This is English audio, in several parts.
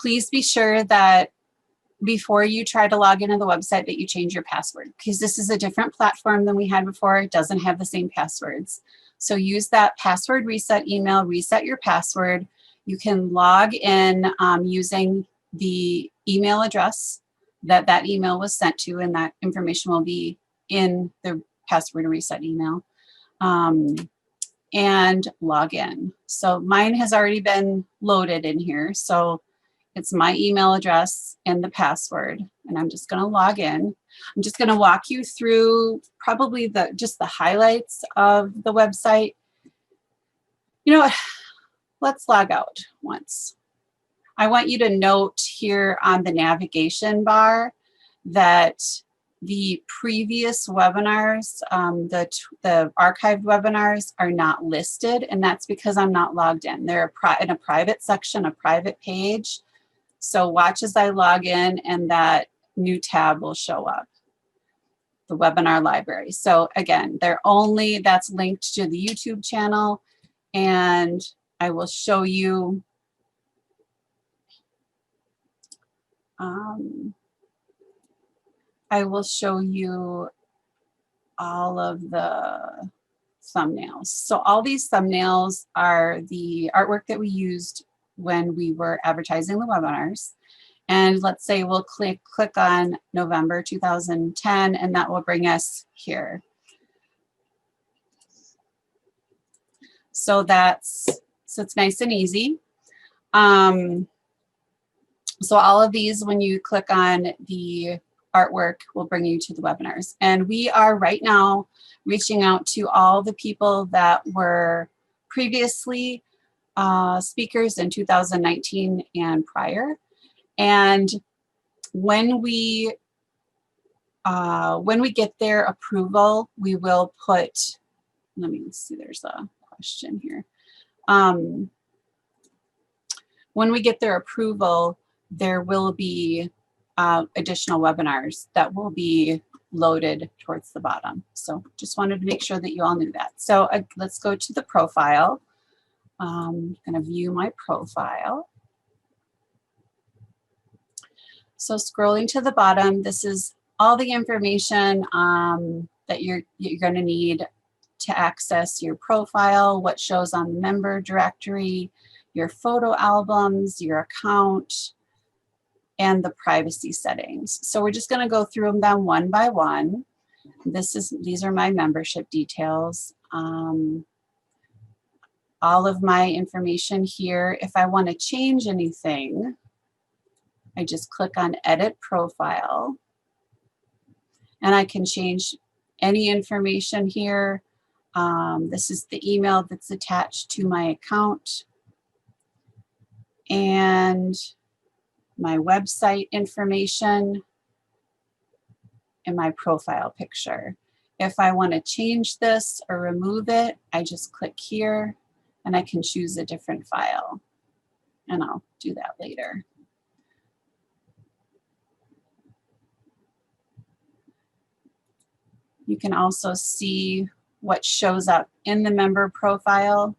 please be sure that before you try to log into the website that you change your password, because this is a different platform than we had before. It doesn't have the same passwords. So use that password reset email, reset your password. You can log in using the email address that that email was sent to, and that information will be in the password reset email, and log in. So mine has already been loaded in here. So it's my email address and the password, and I'm just going to log in. I'm just going to walk you through probably just the highlights of the website. You know what? Let's log out once. I want you to note here on the navigation bar that the previous webinars, the archived webinars, are not listed, and that's because I'm not logged in. They're in a private section, a private page. So watch as I log in, and that new tab will show up, the webinar library. So again, that's linked to the YouTube channel, and I will show you all of the thumbnails. So all these thumbnails are the artwork that we used when we were advertising the webinars. And let's say we'll click on November 2010, and that will bring us here. So it's nice and easy. So all of these, when you click on the artwork, will bring you to the webinars. And we are right now reaching out to all the people that were previously speakers in 2019 and prior. And when we get their approval, we will put, let me see, there's a question here. When we get their approval, there will be additional webinars that will be loaded towards the bottom. So just wanted to make sure that you all knew that. So let's go to the profile. I'm going to view my profile. So scrolling to the bottom, this is all the information that you're going to need to access your profile, what shows on the member directory, your photo albums, your account, and the privacy settings. So we're just going to go through them one by one. These are my membership details. All of my information here. If I want to change anything, I just click on Edit Profile, and I can change any information here. This is the email that's attached to my account, and my website information, and my profile picture. If I want to change this or remove it, I just click here, and I can choose a different file, and I'll do that later. You can also see what shows up in the member profile,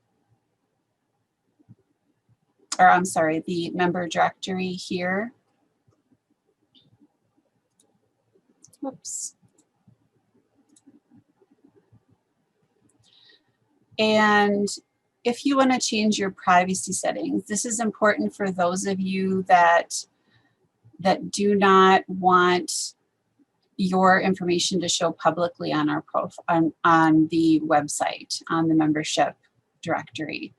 or I'm sorry, the member directory here. Whoops. And if you want to change your privacy settings, this is important for those of you that do not want your information to show publicly on our on the website, on the membership directory.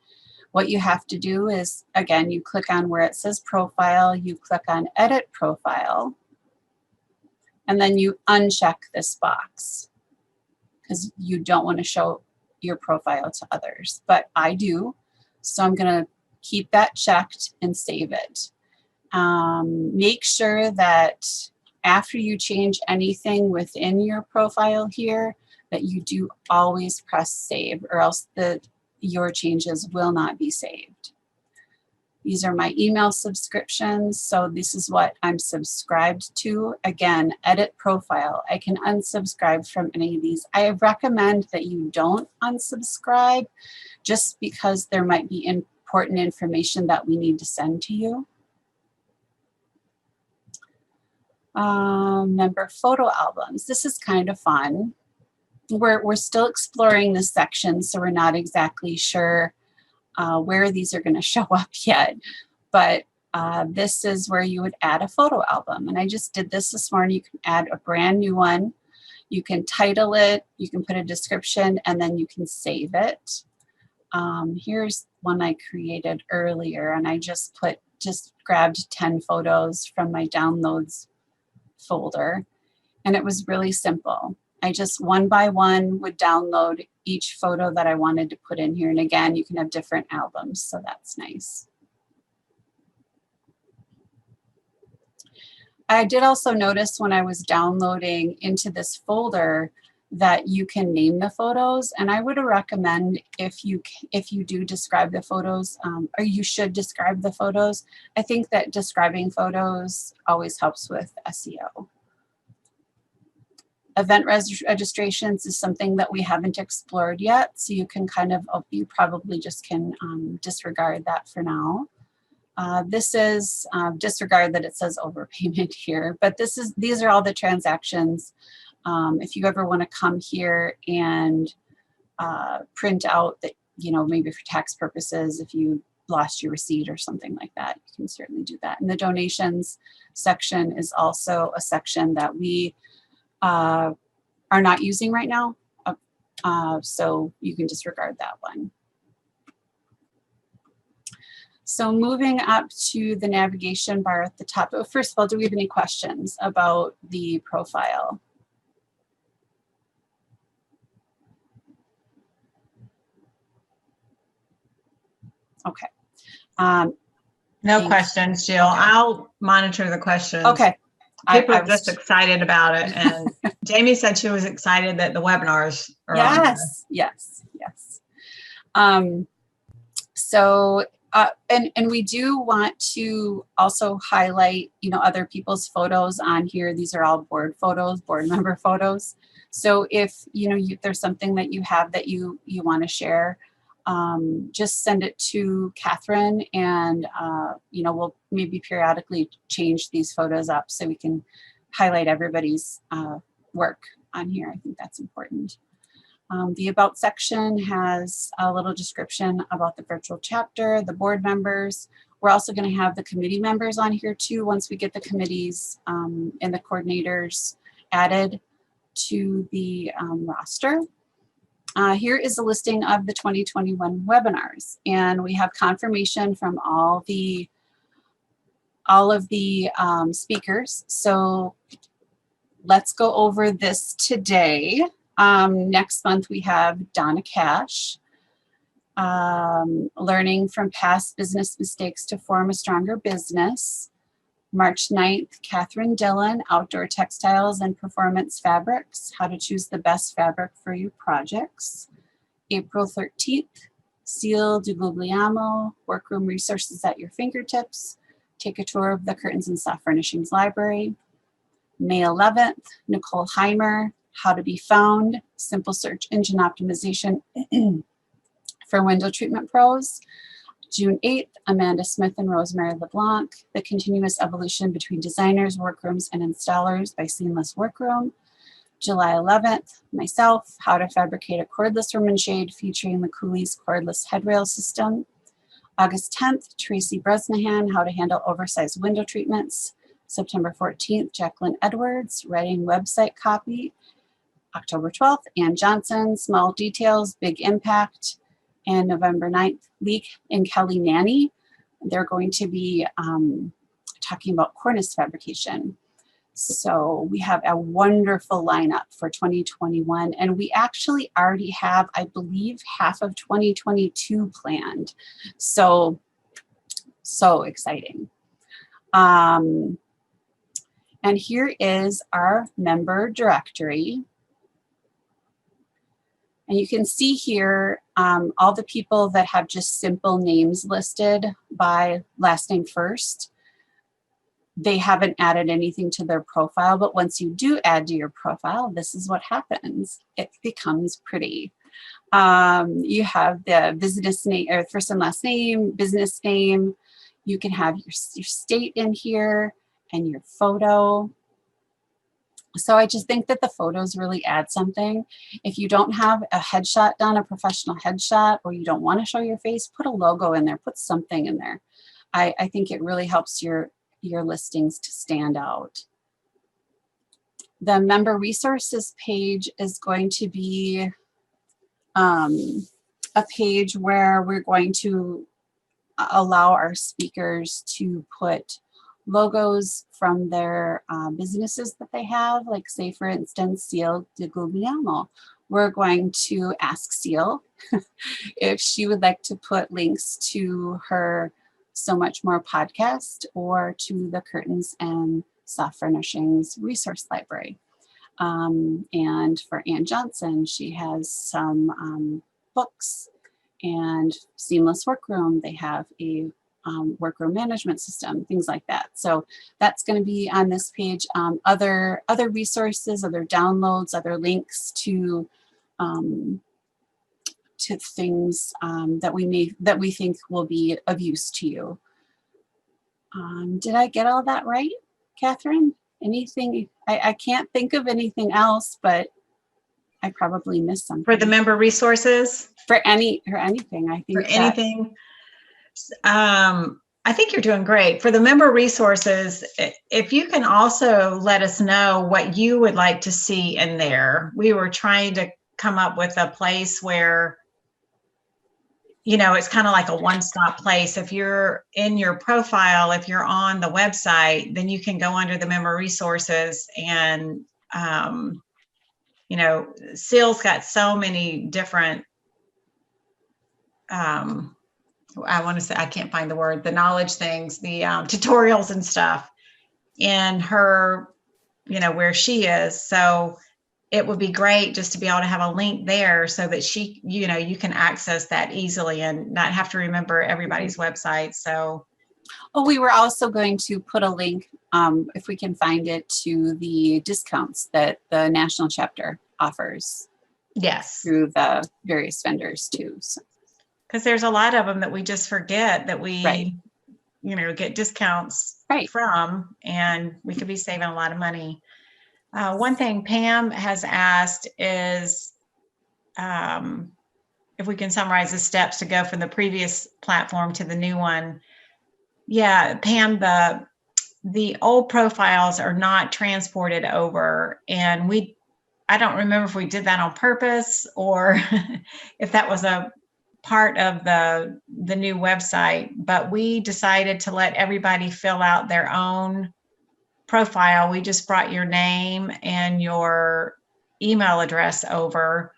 What you have to do is, again, you click on where it says profile, you click on edit profile, and then you uncheck this box because you don't want to show your profile to others, but I do. So I'm going to keep that checked and save it. Make sure that after you change anything within your profile here, that you do always press save, or else your changes will not be saved. These are my email subscriptions. So this is what I'm subscribed to. Again, edit profile. I can unsubscribe from any of these. I recommend that you don't unsubscribe just because there might be important information that we need to send to you. Member photo albums. This is kind of fun. We're still exploring this section, so we're not exactly sure where these are going to show up yet. But this is where you would add a photo album. And I just did this morning. You can add a brand new one. You can title it, you can put a description, and then you can save it. Here's one I created earlier, and I just grabbed 10 photos from my downloads folder, and it was really simple. I just one by one would download each photo that I wanted to put in here. And again, you can have different albums, so that's nice. I did also notice when I was downloading into this folder that you can name the photos, and I would recommend if you do describe the photos, or you should describe the photos. I think that describing photos always helps with SEO. Event registrations is something that we haven't explored yet, so you can you probably just can disregard that for now. This is disregard that it says overpayment here, but these are all the transactions. If you ever want to come here and print out that, maybe for tax purposes, if you lost your receipt or something like that, you can certainly do that. And the donations section is also a section that we are not using right now, so you can disregard that one. So moving up to the navigation bar at the top. But first of all, do we have any questions about the profile? Okay. No questions, Jill. Okay. I'll monitor the questions. Okay. People are just excited about it. And Jamie said she was excited that the webinars are on there. Yes. So, and we do want to also highlight, other people's photos on here. These are all board photos, board member photos. So if, there's something that you have that you want to share, just send it to Catherine, and we'll maybe periodically change these photos up so we can highlight everybody's work on here. I think that's important. The About section has a little description about the virtual chapter, the board members. We're also going to have the committee members on here too once we get the committees and the coordinators added to the roster. Here is a listing of the 2021 webinars, and we have confirmation from all of the speakers. So let's go over this today. Next month we have Donna Cash, learning from past business mistakes to form a stronger business. March 9th, Catherine Dillon, outdoor textiles and performance fabrics, how to choose the best fabric for your projects. April 13th, Seal de Guglielmo, workroom resources at your fingertips. Take a tour of the Curtains and Soft Furnishings Library. May 11th, Nicole Heimer, how to be found, simple search engine optimization for window treatment pros. June 8th, Amanda Smith and Rosemary LeBlanc, the continuous evolution between designers, workrooms, and installers by Seamless Workroom. July 11th, myself, how to fabricate a cordless room and shade featuring the Cooley's cordless headrail system. August 10th, Tracy Bresnahan, how to handle oversized window treatments. September 14th, Jacqueline Edwards, writing website copy. October 12th, Ann Johnson, small details, big impact. And November 9th, Leek and Kelly Nanny. They're going to be talking about cornice fabrication. So we have a wonderful lineup for 2021. And we actually already have, I believe, half of 2022 planned. So exciting. And here is our member directory. And you can see here all the people that have just simple names listed by last name first. They haven't added anything to their profile, but once you do add to your profile, this is what happens. It becomes pretty. You have the business name, or first and last name, business name. You can have your state in here and your photo. So I just think that the photos really add something. If you don't have a headshot done, a professional headshot, or you don't want to show your face, put a logo in there, put something in there. I think it really helps your listings to stand out. The member resources page is going to be a page where we're going to allow our speakers to put logos from their businesses that they have, like say for instance, Seal de Guglielmo. We're going to ask Seal if she would like to put links to her So Much More podcast or to the Curtains and Soft Furnishings resource library. And for Ann Johnson, she has some books and Seamless Workroom. They have a workroom management system, things like that. So that's going to be on this page. Other resources, other downloads, other links to things that we think will be of use to you. Did I get all that right, Catherine? Anything? I can't think of anything else, but I probably missed something. For the member resources? For anything, I think. For anything. I think you're doing great. For the member resources, if you can also let us know what you would like to see in there. We were trying to come up with a place where, you know, it's kind of like a one-stop place. If you're in your profile, if you're on the website, then you can go under the member resources and, you know, Seal's got so many different, I want to say, I can't find the word, the knowledge things, the tutorials and stuff in her, you know, where she is. So it would be great just to be able to have a link there so that she, you know, you can access that easily and not have to remember everybody's website. So. Oh, we were also going to put a link, if we can find it, to the discounts that the national chapter offers. Yes. Through the various vendors too. So. Because there's a lot of them that we just forget that we, right. you know, get discounts right. from, and we could be saving a lot of money. One thing Pam has asked is if we can summarize the steps to go from the previous platform to the new one. Yeah, Pam, the old profiles are not transported over, and I don't remember if we did that on purpose or if that was a part of the new website, but we decided to let everybody fill out their own profile. We just brought your name and your email address over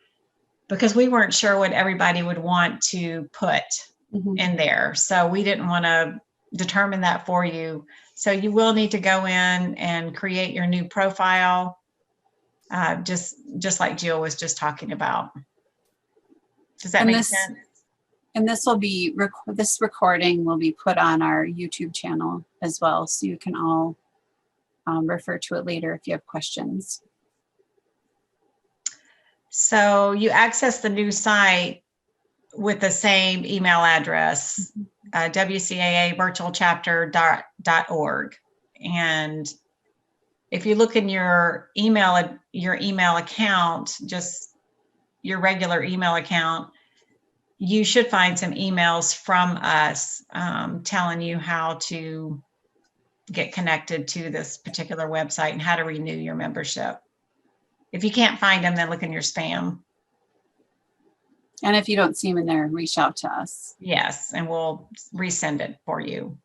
because we weren't sure what everybody would want to put in there. So we didn't want to determine that for you. So you will need to go in and create your new profile, just like Jill was just talking about. Does that make sense? And this will be, this recording will be put on our YouTube channel as well. So you can all refer to it later if you have questions. So you access the new site with the same email address, WCAA virtualchapter.org. And if you look in your email account, just your regular email account, you should find some emails from us telling you how to get connected to this particular website and how to renew your membership. If you can't find them, then look in your spam. And if you don't see them in there, reach out to us. Yes, and we'll resend it for you.